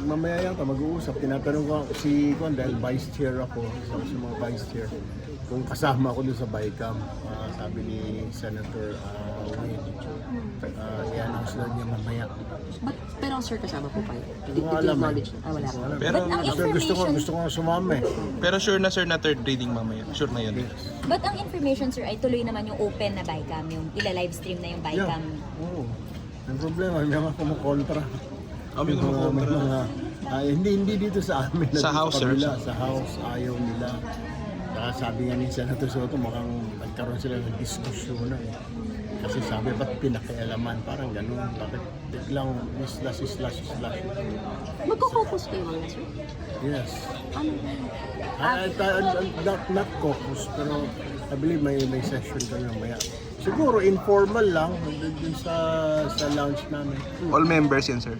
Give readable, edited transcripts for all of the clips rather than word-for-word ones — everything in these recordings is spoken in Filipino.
mamaya yata mag-uusap. Tinatanong ko si Juan dahil vice chair ako, sa mga vice chair, kung kasama ako dun sa BICAM. Sabi ni Senator Wayne, i-announce na niya mamaya. Pero sir, kasama po kayo? Hindi ko alam eh. Wala po. Pero, gusto ko nga sumama eh. pero sure na sir na third reading mamaya. Sure na yun. But ang information sir ay tuloy naman yung open na BICAM, yung ila-livestream na yung BICAM. Oo. Ang problema, may mga kumukontra. May mga hindi dito sa amin. Sa dito House, sir. kabila. Sa House, ayaw nila. Saka sabi nga ni Senator Soto, mukhang nagkaroon sila ng diskusyon eh. Kasi sabi, ba't pinakialaman? Parang gano'n. Bakit biglang slash. Magko-focus kayo mga sir? Yes. Ano? Not caucus, pero I believe may session kami mamaya. Siguro informal lang dun sa lounge namin. All members yan sir.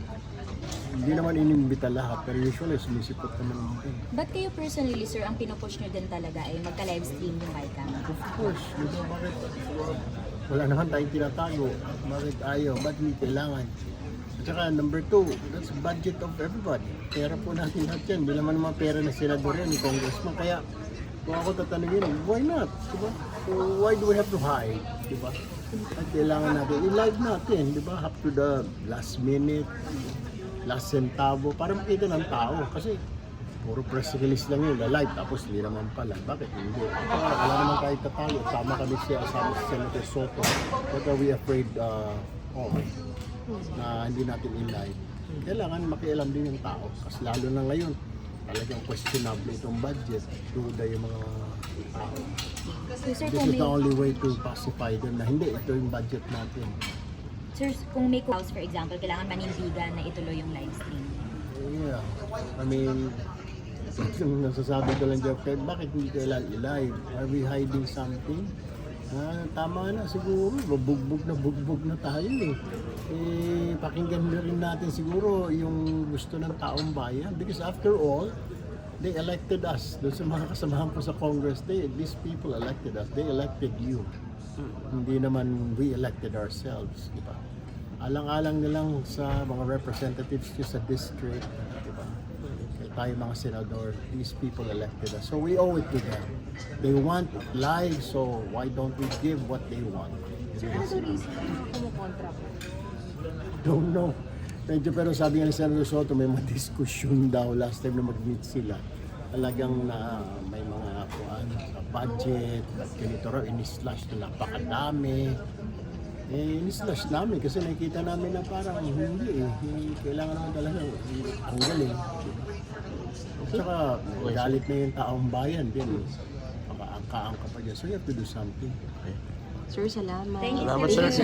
Hindi naman inimbita lahat, pero usually sumisipot naman natin. But kayo personally sir, ang pinupush nyo din talaga ay magka-livestream yung BICAM. Of course, di ba bakit? Wala naman tayong tinatago. Bakit ayaw? Ba't hindi kailangan? At saka number 2, that's budget of everybody. Pera po natin lahat yan. Hindi naman mga pera na senador yan, ni congressman. Kaya kung ako tatanungin, why not? Diba? So why do we have to hide? Diba? At kailangan natin, i-live natin, diba? Up to the last minute, last centavo, para makita ng tao. Kasi puro press release lang yun, live, tapos hindi naman pala. Bakit hindi? Wala naman tayo tatayo. Tama kami siya, sama si Senator Soto. What are we afraid na hindi natin in-live? Kailangan makialam din yung tao. Kasi lalo na ngayon, talagang questionable itong budget. Duda yung mga tao. So, sir, This kung is the may, only way to pacify them na hindi, ito yung budget natin. sir, kung may house for example, kailangan manindigan na ituloy yung livestream. Yeah, I mean, yung nasasabi ko lang dyan, bakit hindi kailan i-live? Are we hiding something? Tama na siguro, bugbog na tayo eh. Pakinggan na rin natin siguro yung gusto ng taong bayan. Because after all, they elected us. Doon sa mga kasamahan ko sa Congress, these people elected us. They elected you. Hindi naman we elected ourselves, di ba? Alang-alang na lang sa mga representatives nyo sa district, di ba? Kaya tayo mga senador, these people elected us. So we owe it to them. They want live, so why don't we give what they want? Kumukontra po. Don't know. Medyo pero sabi nga ni Senator Soto, may mga diskusyon daw last time na mag-meet sila. Talagang na may mga budget, ganito raw, in-slash na napakadami. In-slash namin kasi nakikita namin na parang hindi eh. Kailangan naman talaga ang galing. At saka galit na yung taong bayan din. Makaangka-angka pa dyan. So you have to do something. Sir, salamat. Thank you, Salamat, sir. sir.